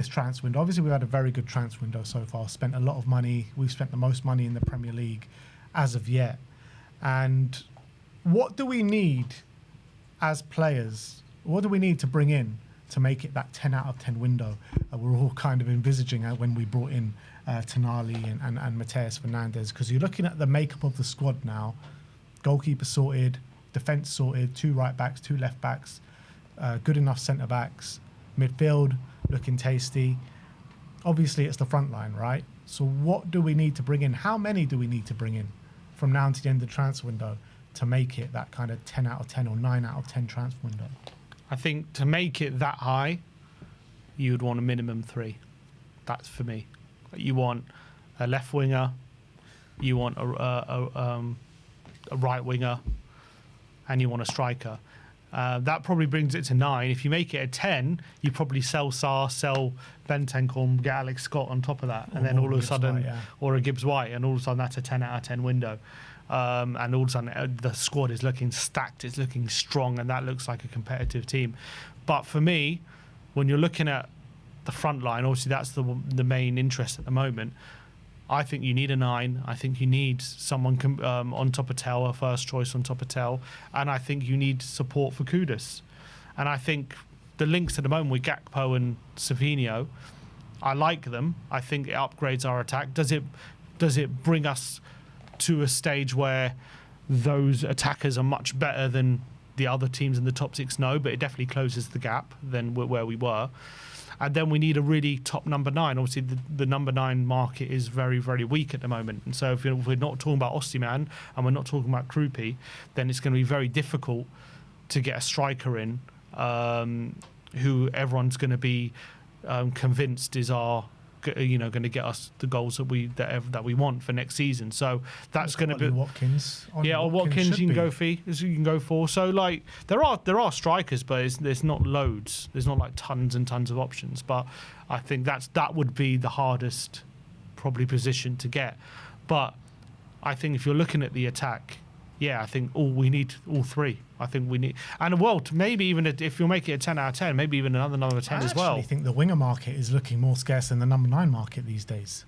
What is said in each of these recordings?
this transfer window. Obviously, we've had a very good transfer window so far. Spent a lot of money. We've spent the most money in the Premier League as of yet. And what do we need as players? What do we need to bring in to make it that 10 out of 10 window we're all kind of envisaging when we brought in Tonali and Mateus Fernandes? Because you're looking at the makeup of the squad now. Goalkeeper sorted, defence sorted, 2 right backs, 2 left backs, good enough centre backs, midfield looking tasty. Obviously, it's the front line, right? So what do we need to bring in? How many do we need to bring in from now to the end of the transfer window to make it that kind of 10 out of 10 or 9 out of 10 transfer window? I think to make it that high, you would want a minimum 3. That's for me. You want a left winger, you want a right winger, and you want a striker. That probably brings it to 9. If you make it a 10, you probably sell Sarr, sell Bentancur, get Alex Scott on top of that, and then all of a sudden, or a Gibbs White, and all of a sudden that's a 10 out of 10 window. And all of a sudden the squad is looking stacked, it's looking strong, and that looks like a competitive team. But for me, when you're looking at the front line, obviously that's the main interest at the moment. I think you need a 9. I think you need someone on top of Tel, a first choice on top of Tel. And I think you need support for Kudus. And I think the links at the moment with Gakpo and Savinho, I like them. I think it upgrades our attack. Does it bring us to a stage where those attackers are much better than the other teams in the top 6? No, but it definitely closes the gap than where we were. And then we need a really top number 9. Obviously, the number 9 market is very, very weak at the moment. And so if we're not talking about Osimhen and we're not talking about Krupi, then it's going to be very difficult to get a striker in who everyone's going to be convinced is going to get us the goals that we want for next season. So that's going to be Watkins. Watkins you can go for. So like there are strikers, but there's not loads. There's not like tons and tons of options. But I think that would be the hardest probably position to get. But I think if you're looking at the attack, I think we need all 3. I think we need, and maybe even if you'll make it a 10 out of 10, maybe even another number 10 as well. I think the winger market is looking more scarce than the number 9 market these days.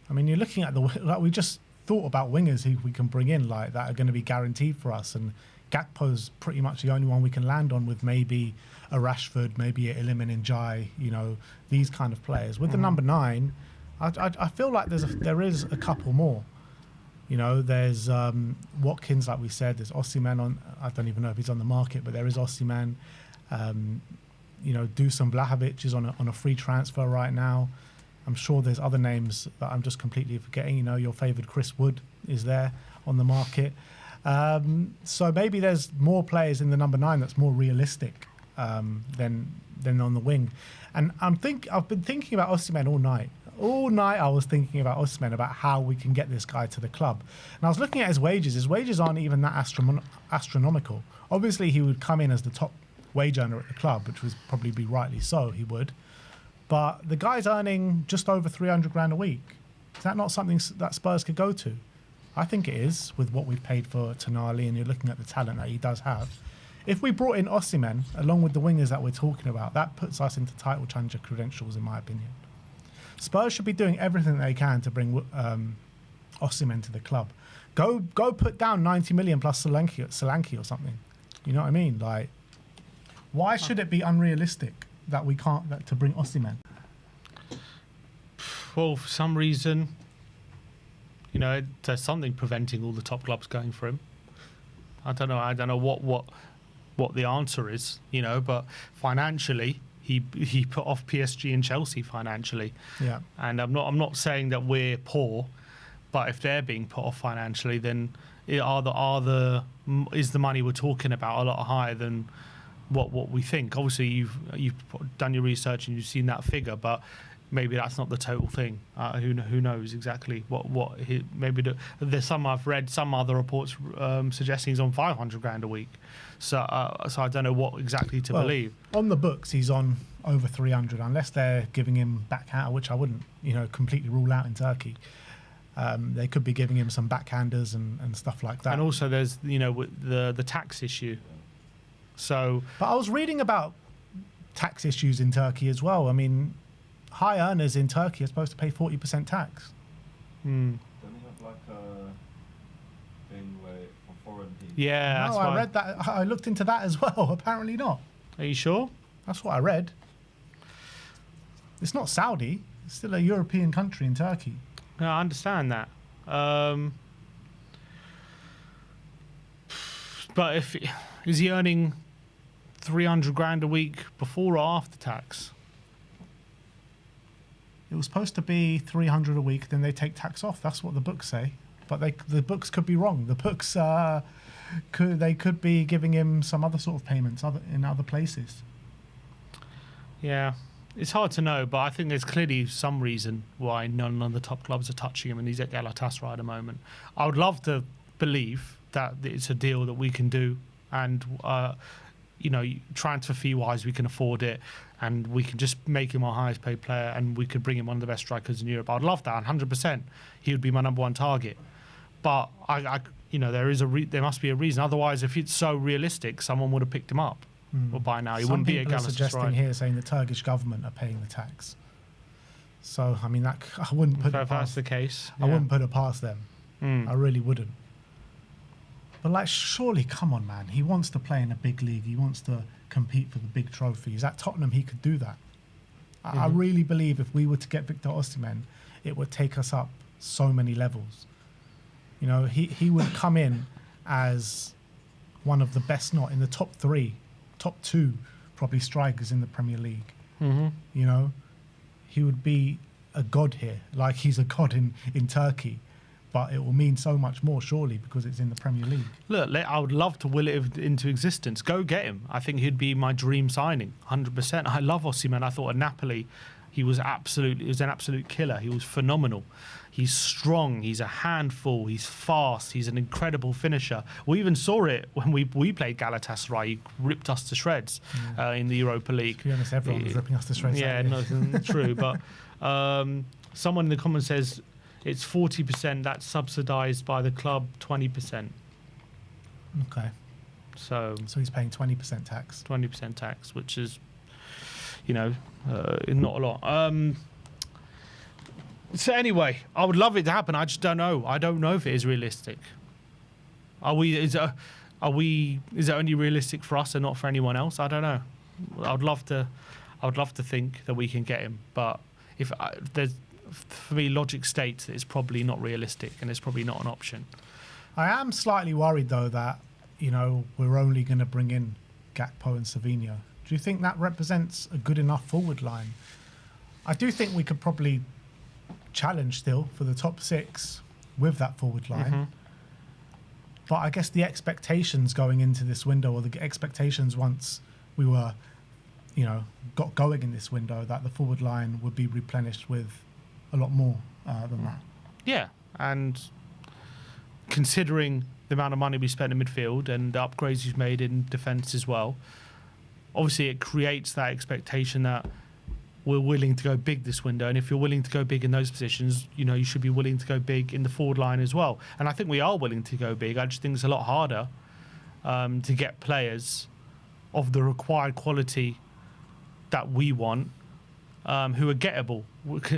I mean, you're looking at we just thought about wingers who we can bring in that are going to be guaranteed for us, and Gakpo's pretty much the only one we can land on, with maybe a Rashford, maybe a Iliman Ndiaye, these kind of players. With the number 9, I feel like there is a couple more. There's Watkins, like we said. There's Osimhen on. I don't even know if he's on the market, but there is Osimhen. Dusan Vlahovic is on a free transfer right now. I'm sure there's other names that I'm just completely forgetting. Your favoured Chris Wood is there on the market. So maybe there's more players in the number 9 that's more realistic than on the wing. And I've been thinking about Osimhen all night. All night I was thinking about Osimhen, about how we can get this guy to the club. And I was looking at his wages. His wages aren't even that astronomical. Obviously, he would come in as the top wage earner at the club, which would probably be rightly so, he would. But the guy's earning just over 300 grand a week. Is that not something that Spurs could go to? I think it is, with what we've paid for Tonali, and you're looking at the talent that he does have. If we brought in Osimhen, along with the wingers that we're talking about, that puts us into title challenger credentials, in my opinion. Spurs should be doing everything they can to bring Osimhen to the club. Go put down 90 million plus Solanke or something. You know what I mean? Like, why should it be unrealistic that we can't to bring Osimhen? Well, for some reason, there's something preventing all the top clubs going for him. I don't know what the answer is, but financially, he put off PSG and Chelsea financially. Yeah. And I'm not saying that we're poor, but if they're being put off financially, then is the money we're talking about a lot higher than what we think? Obviously, you've done your research and you've seen that figure, but maybe that's not the total thing. Who knows exactly what there's some I've read some other reports suggesting he's on 500 grand a week. So I don't know what exactly to believe. On the books, he's on over 300, unless they're giving him backhander, which I wouldn't completely rule out in Turkey. They could be giving him some backhanders and stuff like that. And also there's the tax issue. So, but I was reading about tax issues in Turkey as well. I mean, high earners in Turkey are supposed to pay 40% tax. Mm. Don't they have like a thing where for foreign people? Yeah, No, that's I why. read that. I looked into that as well. Apparently not. Are you sure? That's what I read. It's not Saudi. It's still a European country in Turkey. No, I understand that. But is he earning 300 grand a week before or after tax? It was supposed to be 300 a week, then they take tax off. That's what the books say. But the books could be wrong. The books could be giving him some other sort of payments in other places. Yeah, it's hard to know, but I think there's clearly some reason why none of the top clubs are touching him, and he's at Galatasaray at the moment. I would love to believe that it's a deal that we can do, and transfer fee wise we can afford it, and we can just make him our highest paid player, and we could bring him one of the best strikers in Europe. I'd love that, 100%. He would be my number one target. But there must be a reason. Otherwise, if it's so realistic, someone would have picked him up. Well, by now he Some wouldn't be a people are suggesting Galatasaray. here saying the Turkish government are paying the tax. So I mean, that I wouldn't put If it that's past. the case, I wouldn't put it past them. I really wouldn't. But like, surely, come on, man. He wants to play in a big league. He wants to compete for the big trophies. At Tottenham, he could do that. I really believe if we were to get Victor Osimhen, it would take us up so many levels. You know, he would come in as one of the best, not in the top 3, top 2, probably strikers in the Premier League. You know, he would be a god here, like he's a god in Turkey. But it will mean so much more, surely, because it's in the Premier League. Look, I would love to will it into existence. Go get him. I think he'd be my dream signing, 100%. I love Osimhen. I thought at Napoli, he was an absolute killer. He was phenomenal. He's strong. He's a handful. He's fast. He's an incredible finisher. We even saw it when we played Galatasaray. He ripped us to shreds in the Europa League. To be honest, everyone was ripping us to shreds. Yeah, no, true. But someone in the comments says it's 40%. That's subsidised by the club, 20%. Okay. So he's paying 20% tax. 20% tax, which is, not a lot. So anyway, I would love it to happen. I just don't know. I don't know if it is realistic. Is it only realistic for us and not for anyone else? I don't know. I would love to think that we can get him, but for me, logic states that it's probably not realistic and it's probably not an option. I am slightly worried though that we're only going to bring in Gakpo and Savinho. Do you think that represents a good enough forward line? I do think we could probably challenge still for the top 6 with that forward line. But I guess the expectations going into this window, or the expectations once we were, got going in this window, that the forward line would be replenished with a lot more than that. Yeah, and considering the amount of money we spent in midfield and the upgrades you've made in defence as well, obviously it creates that expectation that we're willing to go big this window. And if you're willing to go big in those positions, you should be willing to go big in the forward line as well. And I think we are willing to go big. I just think it's a lot harder to get players of the required quality that we want, who are gettable.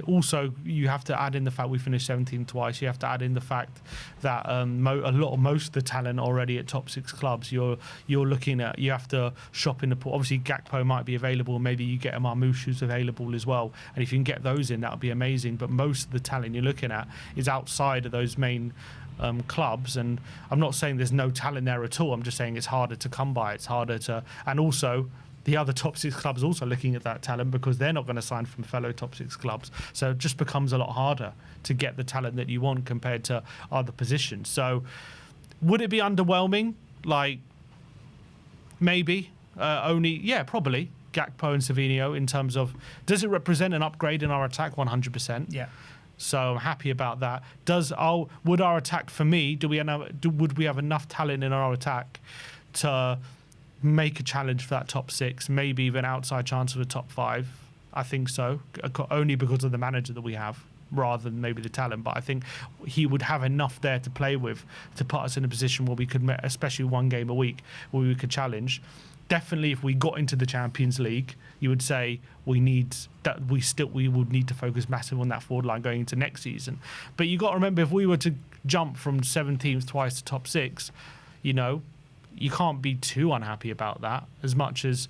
Also, you have to add in the fact we finished 17 twice. You have to add in the fact that most of the talent already at top 6 clubs. You're looking at. You have to shop in the pool. Obviously, Gakpo might be available. Maybe you get a Marmoush who's available as well. And if you can get those in, that would be amazing. But most of the talent you're looking at is outside of those main clubs. And I'm not saying there's no talent there at all. I'm just saying it's harder to come by. It's harder to, and also, the other top 6 clubs also looking at that talent because they're not going to sign from fellow top 6 clubs. So it just becomes a lot harder to get the talent that you want compared to other positions. So would it be underwhelming? Like, maybe. Probably. Gakpo and Savinho in terms of, does it represent an upgrade in our attack? 100%. Yeah. So I'm happy about that. Would our attack, for me, would we have enough talent in our attack to make a challenge for that top 6, maybe even outside chance of a top 5? I think so, only because of the manager that we have rather than maybe the talent. But I think he would have enough there to play with to put us in a position where we could, especially one game a week, where we could challenge. definitely, if we got into the Champions League, you would say we would need to focus massive on that forward line going into next season. But you got to remember, if we were to jump from 17th twice to top 6, you know, you can't be too unhappy about that. As much as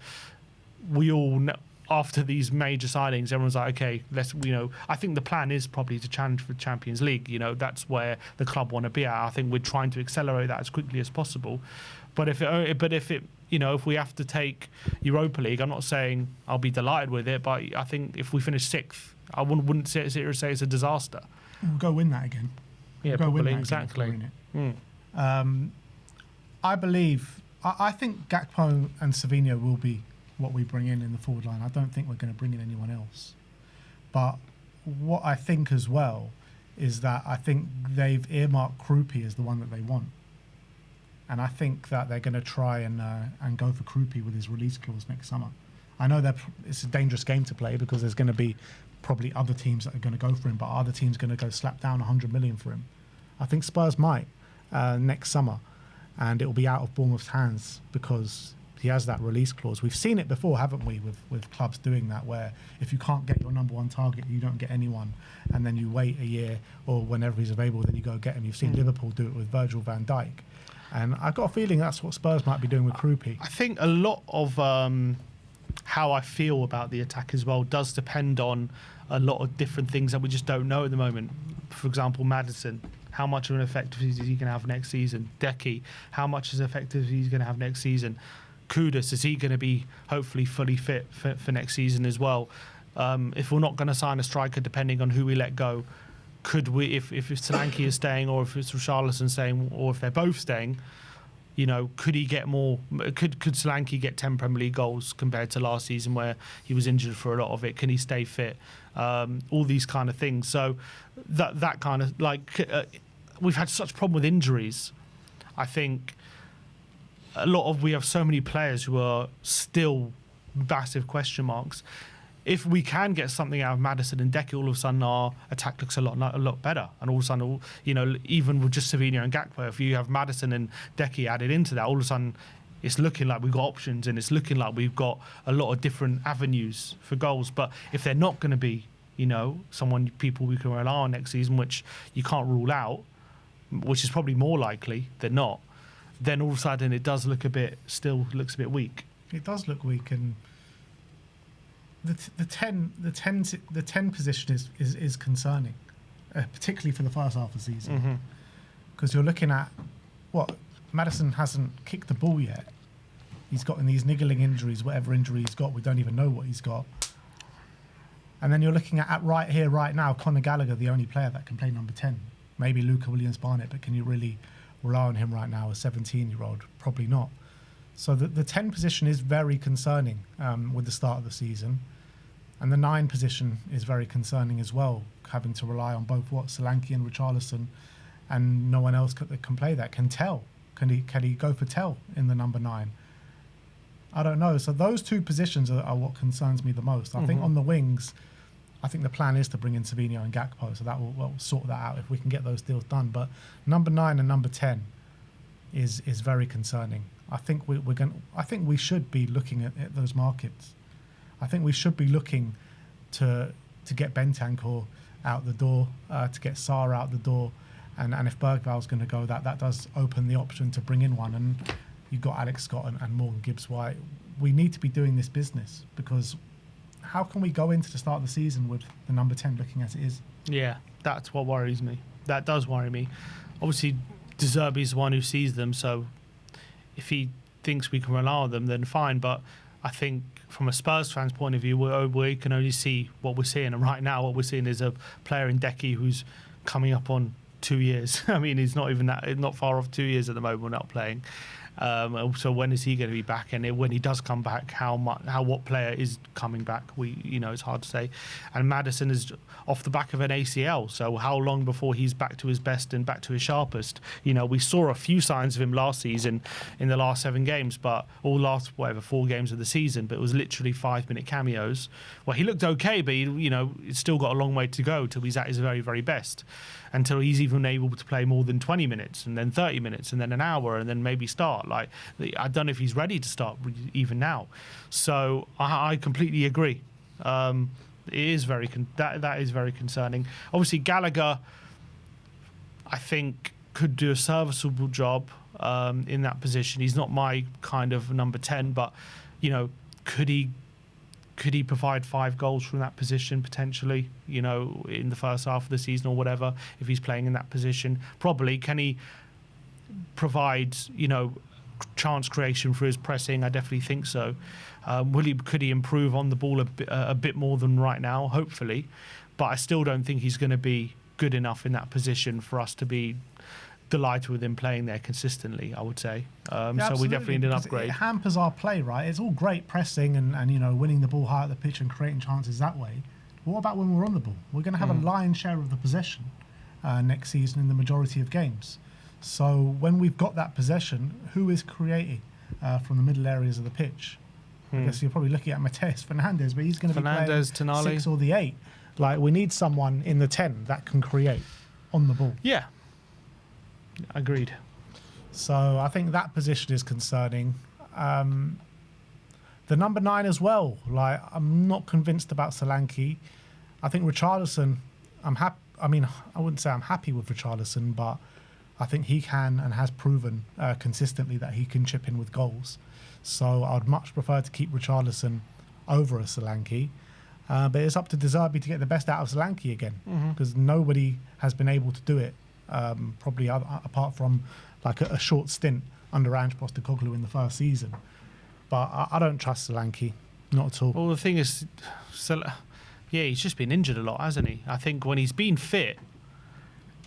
we all know, after these major signings, everyone's like, okay, let's, you know, I think the plan is probably to challenge for Champions League. You know, that's where the club want to be at. I think we're trying to accelerate that as quickly as possible. But if it, you know, if we have to take Europa League, I'm not saying I'll be delighted with it, but I think if we finish 6th, I wouldn't sit here and say it's a disaster. We'll go win that again. Yeah, we'll probably, exactly. I think Gakpo and Savinho will be what we bring in the forward line. I don't think we're going to bring in anyone else. But what I think as well is that I think they've earmarked Krupi as the one that they want. And I think that they're going to try and go for Krupi with his release clause next summer. I know that it's a dangerous game to play because there's going to be probably other teams that are going to go for him, but are other teams going to go slap down 100 million for him? I think Spurs might next summer, and it will be out of Bournemouth's hands because he has that release clause. We've seen it before, haven't we, with clubs doing that, where if you can't get your number one target, you don't get anyone, and then you wait a year or whenever he's available, then you go get him. You've seen Liverpool do it with Virgil van Dijk. And I've got a feeling that's what Spurs might be doing with Krupi. I think a lot of how I feel about the attack as well does depend on a lot of different things that we just don't know at the moment. For example, Maddison. How much of an effect is he going to have next season? Decky. How much is effective he's going to have next season? Kudus, is he going to be hopefully fully fit for next season as well? If we're not going to sign a striker, depending on who we let go, could we, if Solanke is staying, or if it's Richarlison staying, or if they're both staying, you know, could he get more? Could Solanke get 10 Premier League goals compared to last season where he was injured for a lot of it? Can he stay fit? All these kind of things. So that kind of we've had such a problem with injuries. I think we have so many players who are still massive question marks. If we can get something out of Maddison and Decky, all of a sudden our attack looks a lot better. And all of a sudden, you know, even with just Savinho and Gakpo, if you have Maddison and Decky added into that, all of a sudden it's looking like we've got options and it's looking like we've got a lot of different avenues for goals. But if they're not going to be, you know, people we can rely on next season, which you can't rule out, which is probably more likely than not, then all of a sudden it does look still looks a bit weak. It does look weak, and the 10 position is concerning, particularly for the first half of the season, because you're looking at Maddison hasn't kicked the ball yet. He's got these niggling injuries, whatever injury he's got, we don't even know what he's got. And then you're looking at right here, right now, Conor Gallagher, the only player that can play number 10. Maybe Luca Williams-Barnett, but can you really rely on him right now, a 17-year-old? Probably not. So the 10 position is very concerning with the start of the season. And the 9 position is very concerning as well, having to rely on both Solanke and Richarlison, and no one else can play that. Can he go for Tell in the number 9? I don't know. So those 2 positions are what concerns me the most. I think on the wings, I think the plan is to bring in Savinho and Gakpo, so that will sort that out if we can get those deals done. But number 9 and number 10 is very concerning. I think we should be looking at those markets. I think we should be looking to get Bentancur out the door, to get Sarr out the door, and if Bergval's going to go, that does open the option to bring in one. And you've got Alex Scott and Morgan Gibbs-White. We need to be doing this business, because how can we go into the start of the season with the number 10 looking as it is? Yeah, that's what worries me. That does worry me. Obviously, De Zerbi's the one who sees them, so if he thinks we can rely on them, then fine. But I think from a Spurs fan's point of view, we can only see what we're seeing. And right now, what we're seeing is a player in Decky who's coming up on 2 years. I mean, he's not far off 2 years at the moment, not playing. So when is he going to be back? And when he does come back, what player is coming back? It's hard to say. And Maddison is off the back of an ACL. So how long before he's back to his best and back to his sharpest? We saw a few signs of him last season in the last 7 games, but all last 4 games of the season. But it was literally 5-minute cameos. Well, he looked okay, but it's still got a long way to go till he's at his very, very best. Until he's even able to play more than 20 minutes and then 30 minutes and then an hour and then maybe start. Like, I don't know if he's ready to start even now. So I completely agree. It is that is very concerning. Obviously, Gallagher, I think, could do a serviceable job in that position. He's not my kind of number 10, but could he provide 5 goals from that position potentially? In the first half of the season or whatever, if he's playing in that position, probably. Can he provide chance creation through his pressing? I definitely think so. Could he improve on the ball a bit more than right now? Hopefully, but I still don't think he's going to be good enough in that position for us to be delighted with him playing there consistently, I would say. So we definitely need an upgrade. It hampers our play, right? It's all great pressing and winning the ball high at the pitch and creating chances that way. But what about when we're on the ball? We're going to have a lion's share of the possession next season in the majority of games. So when we've got that possession, who is creating from the middle areas of the pitch? I guess you're probably looking at Mateus Fernandes, but he's going to be playing Tonali. 6 or the 8. Like, we need someone in the 10 that can create on the ball. Yeah. Agreed. So I think that position is concerning. The number 9 as well. Like, I'm not convinced about Solanke. I think Richarlison, I'm happy. I mean, I wouldn't say I'm happy with Richarlison, but I think he can and has proven consistently that he can chip in with goals. So I'd much prefer to keep Richarlison over a Solanke. But it's up to De Zerbi to get the best out of Solanke again, because nobody has been able to do it, probably apart from like a short stint under Ange Postecoglou in the first season. But I don't trust Solanke, not at all. Well, the thing is, he's just been injured a lot, hasn't he? I think when he's been fit,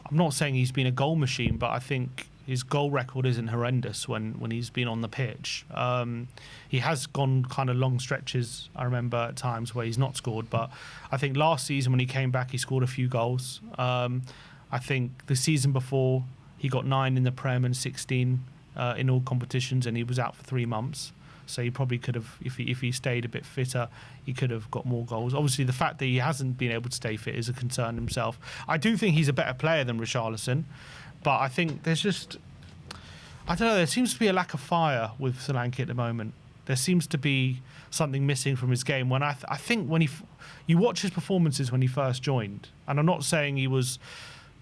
I'm not saying he's been a goal machine, but I think his goal record isn't horrendous when he's been on the pitch. He has gone kind of long stretches, I remember, at times where he's not scored. But I think last season when he came back, he scored a few goals. I think the season before, he got 9 in the Prem and 16 in all competitions, and he was out for 3 months. So he probably could have, if he stayed a bit fitter, he could have got more goals. Obviously, the fact that he hasn't been able to stay fit is a concern himself. I do think he's a better player than Richarlison, but I think there's just, I don't know, there seems to be a lack of fire with Solanke at the moment. There seems to be something missing from his game. When I think when you watch his performances when he first joined, and I'm not saying he was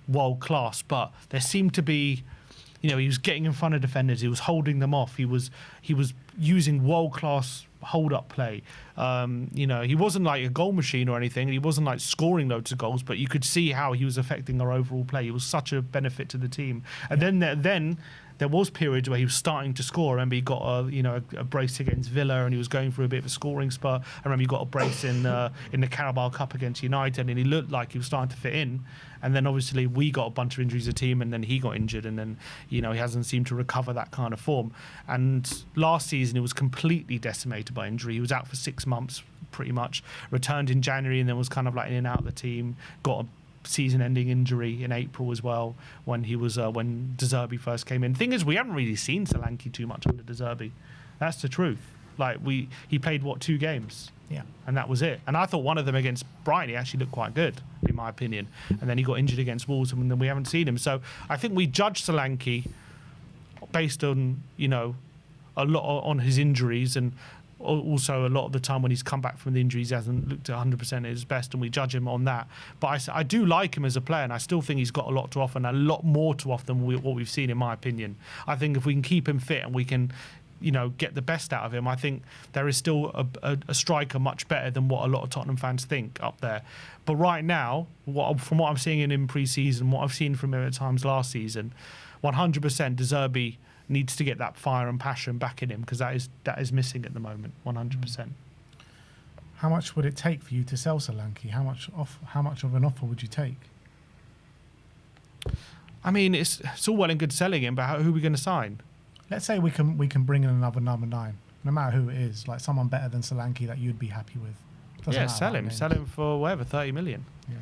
world class, but there seemed to be, he was getting in front of defenders, he was holding them off, he was using world class hold up play. He wasn't like a goal machine or anything, he wasn't like scoring loads of goals, but you could see how he was affecting our overall play. He was such a benefit to the team. And then there was periods where he was starting to score. I remember he got a brace against Villa, and he was going through a bit of a scoring spurt. I remember he got a brace in the Carabao Cup against United, and he looked like he was starting to fit in. And then obviously we got a bunch of injuries as a team, and then he got injured, and then he hasn't seemed to recover that kind of form. And last season he was completely decimated by injury. He was out for 6 months pretty much, returned in January, and then was kind of like in and out of the team, got a season-ending injury in April as well when he was when De Zerbi first came in. The thing is, we haven't really seen Solanke too much under De Zerbi. That's the truth. Like he played 2 games, and that was it. And I thought one of them against Brighton, he actually looked quite good in my opinion. And then he got injured against Wolves, and then we haven't seen him. So I think we judge Solanke based on a lot on his injuries, and also a lot of the time when he's come back from the injuries, he hasn't looked at 100% at his best, and we judge him on that. But I do like him as a player, and I still think he's got a lot to offer, and a lot more to offer than what we've seen, in my opinion. I think if we can keep him fit and we can get the best out of him, I think there is still a striker much better than what a lot of Tottenham fans think up there. But right now, from what I'm seeing in pre-season, what I've seen from him at times last season, 100% De Zerbi needs to get that fire and passion back in him, because that is missing at the moment, 100%. How much would it take for you to sell Solanke? How much of an offer would you take? I mean, it's all well and good selling him, but who are we going to sign? Let's say we can bring in another number 9, no matter who it is, like someone better than Solanke that you'd be happy with. Doesn't matter sell him for whatever, 30 million. Yeah.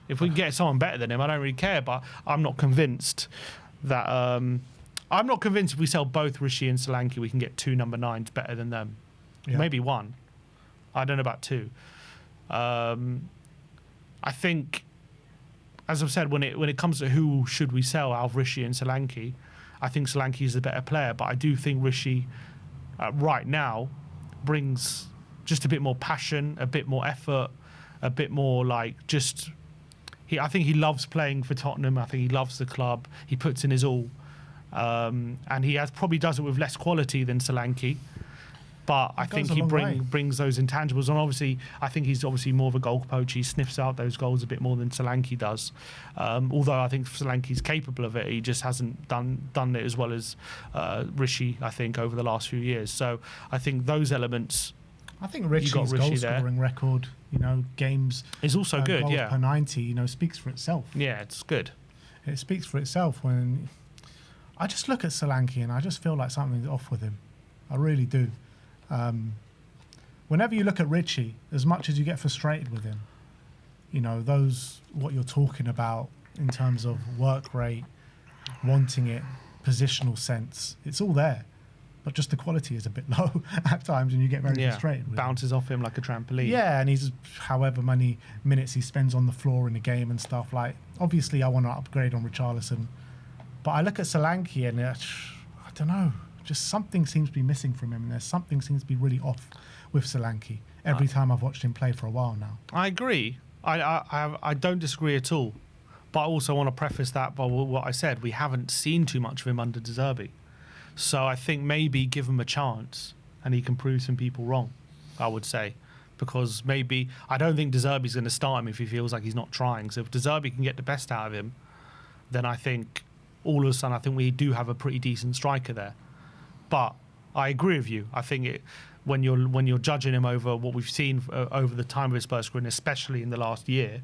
If we can get someone better than him, I don't really care. But I'm not convinced that. I'm not convinced if we sell both Rishi and Solanke, we can get 2 number 9s better than them. Yeah. Maybe 1. I don't know about 2. I think, as I've said, when it comes to who should we sell out of Rishi and Solanke, I think Solanke is a better player, but I do think Rishi right now brings just a bit more passion, a bit more effort, a bit more like just. I think he loves playing for Tottenham. I think he loves the club. He puts in his all, and he probably does it with less quality than Solanke. But I think he brings those intangibles. And obviously, I think he's obviously more of a goal poach. He sniffs out those goals a bit more than Solanke does. Although I think Solanke's capable of it, he just hasn't done it as well as Rishi, I think, over the last few years. So I think those elements. I think Richie's goal-scoring record, games is also good. Goals Yeah, per 90, speaks for itself. Yeah, it's good. It speaks for itself. When I just look at Solanke and I just feel like something's off with him. I really do. Whenever you look at Richie, as much as you get frustrated with him, what you're talking about in terms of work rate, wanting it, positional sense, it's all there. But just the quality is a bit low at times, and you get very frustrated with bounces off him like a trampoline. Yeah, and he's however many minutes he spends on the floor in the game and stuff. Like, obviously, I want to upgrade on Richarlison, but I look at Solanke and I don't know, just something seems to be missing from him, and there's something seems to be really off with Solanke every time I've watched him play for a while now. I agree. I don't disagree at all, but I also want to preface that by what I said. We haven't seen too much of him under De Zerbi. So I think maybe give him a chance and he can prove some people wrong, I would say. Because maybe, I don't think De Zerbi's going to start him if he feels like he's not trying. So if De Zerbi can get the best out of him, then I think all of a sudden, I think we do have a pretty decent striker there. But I agree with you. I think when you're judging him over what we've seen over the time of his Spurs career, and especially in the last year,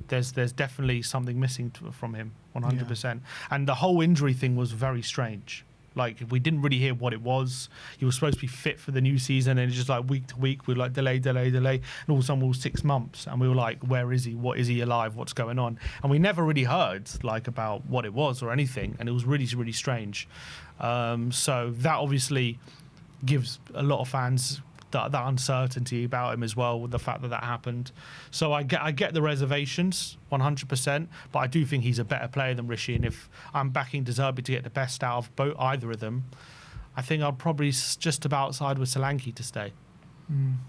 there's definitely something missing from him, 100%. Yeah. And the whole injury thing was very strange. Like, we didn't really hear what it was. He was supposed to be fit for the new season, and it's just like week to week, we were like delay. And all of a sudden, it was 6 months, and we were like, where is he? What is he alive? What's going on? And we never really heard like about what it was or anything, and it was really, really strange. So that obviously gives a lot of fans that uncertainty about him as well, with the fact that happened. So I get the reservations 100%, but I do think he's a better player than Rishi, and if I'm backing De Zerbi to get the best out of either of them, I think I'll probably just about side with Solanke to stay.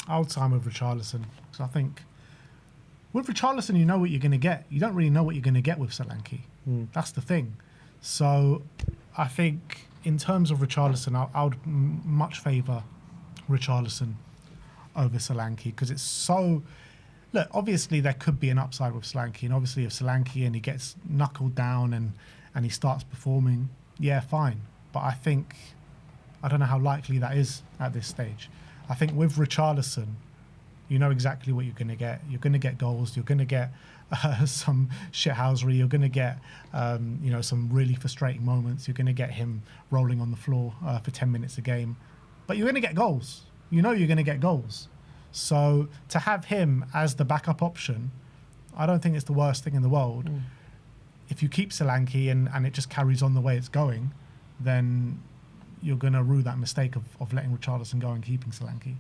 I'll time with Richarlison, because I think with Richarlison you know what you're going to get. You don't really know what you're going to get with Solanke. That's the thing. So I think in terms of Richarlison, I would much favour Richarlison over Solanke, because it's so. Look, obviously there could be an upside with Solanke, and obviously if Solanke and he gets knuckled down and he starts performing, yeah, fine. But I don't know how likely that is at this stage. I think with Richarlison, you know exactly what you're going to get. You're going to get goals. You're going to get some shithousery. You're going to get some really frustrating moments. You're going to get him rolling on the floor for 10 minutes a game. But you're going to get goals. You're going to get goals. So to have him as the backup option, I don't think it's the worst thing in the world. If you keep Solanke and it just carries on the way it's going, then you're going to rue that mistake of letting Richarlison go and keeping Solanke.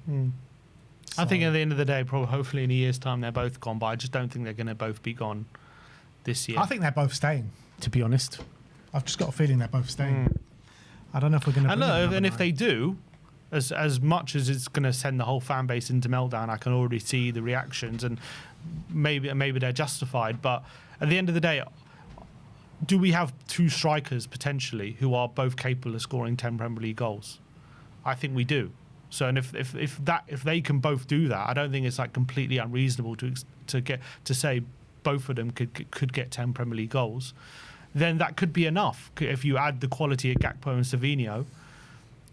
So, I think at the end of the day, probably hopefully in a year's time, they're both gone. But I just don't think they're going to both be gone this year. I think they're both staying, to be honest. I've just got a feeling they're both staying. I don't know if we're going to. And if they do, as much as it's going to send the whole fan base into meltdown, I can already see the reactions, and maybe they're justified. But at the end of the day, do we have two strikers potentially who are both capable of scoring 10 Premier League goals? I think we do. So, and if they can both do that, I don't think it's like completely unreasonable to say both of them could get 10 Premier League goals. Then that could be enough if you add the quality of Gakpo and Savinho.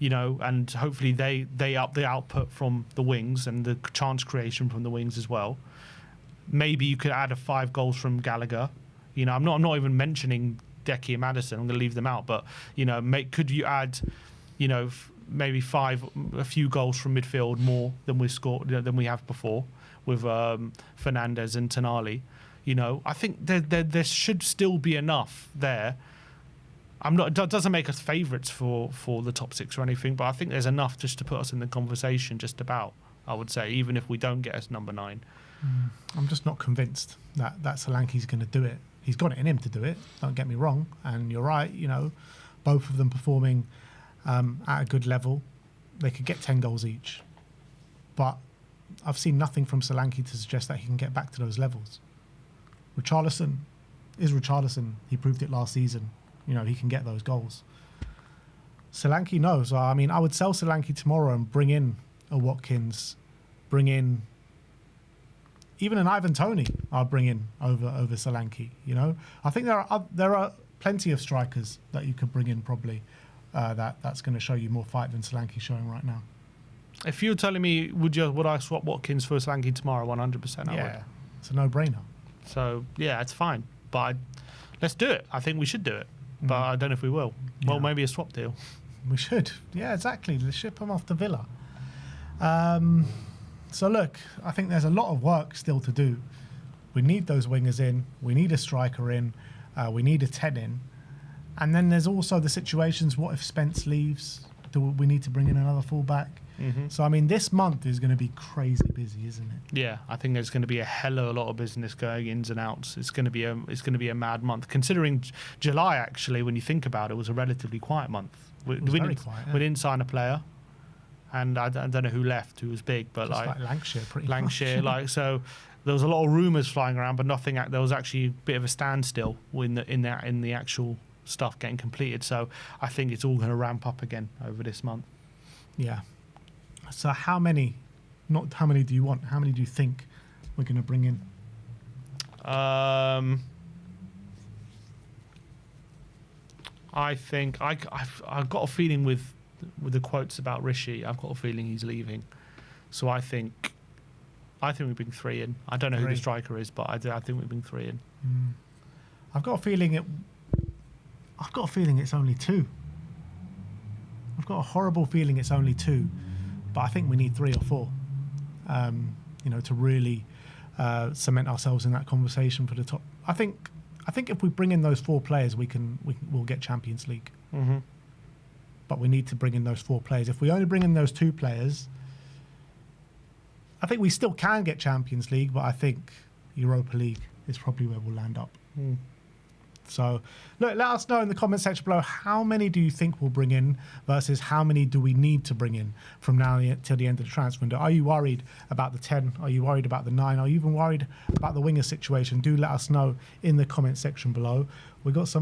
And hopefully they up the output from the wings and the chance creation from the wings as well. Maybe you could add 5 goals from Gallagher. I'm not even mentioning Decky and Maddison. I'm going to leave them out. But could you add, maybe a few goals from midfield more than we scored than we have before with Fernandes and Tonali. I think there should still be enough there. It doesn't make us favourites for the top 6 or anything, but I think there's enough just to put us in the conversation just about, I would say, even if we don't get us number 9. I'm just not convinced that Solanke's going to do it. he's got it in him to do it. Don't get me wrong. And you're right, you know, both of them performing at a good level. They could get 10 goals each. But I've seen nothing from Solanke to suggest that he can get back to those levels. Richarlison is Richarlison. He proved it last season. You know, he can get those goals. Solanke knows. I mean, I would sell Solanke tomorrow and bring in a Watkins, bring in even an Ivan Toney. I'll bring in over Solanke. You know, I think there are plenty of strikers that you could bring in probably that's going to show you more fight than Solanke's showing right now. If you were telling me, would I swap Watkins for Solanke tomorrow? 100%. I would. It's a no-brainer. So yeah, it's fine. But let's do it. I think we should do it. But I don't know if we will. Well, maybe a swap deal. We should. Yeah, exactly. Let's ship him off to Villa. So look, I think there's a lot of work still to do. We need those wingers in. We need a striker in. We need a 10 in. And then there's also the situations, what if Spence leaves? Do we need to bring in another fullback? So, I mean, this month is going to be crazy busy, isn't it? Yeah, I think there's going to be a hell of a lot of business going ins and outs. It's going to be a mad month. Considering July, actually, when you think about it, was a relatively quiet month. We didn't sign a player. And I don't know who left, who was big, but like Lancashire, pretty Lancashire, much. So there was a lot of rumours flying around, but nothing. There was actually a bit of a standstill in the actual stuff getting completed. So I think it's all going to ramp up again over this month. Yeah. So how many? Not how many do you want? How many do you think we're going to bring in? I think I've got a feeling with the quotes about Rishi, I've got a feeling he's leaving. So I think we bring 3 in. I don't know who the striker is, but I think we bring 3 in. I've got a feeling it's only 2. I've got a horrible feeling it's only 2, but I think we need 3 or 4. You know, to really cement ourselves in that conversation for the top. I think if we bring in those 4 players, we'll get Champions League. But we need to bring in those 4 players. If we only bring in those 2 players, I think we still can get Champions League, but I think Europa League is probably where we'll land up. So, look, let us know in the comment section below, how many do you think we'll bring in versus how many do we need to bring in from now till the end of the transfer window? Are you worried about the 10? Are you worried about the 9? Are you even worried about the winger situation? Do let us know in the comment section below. We've got some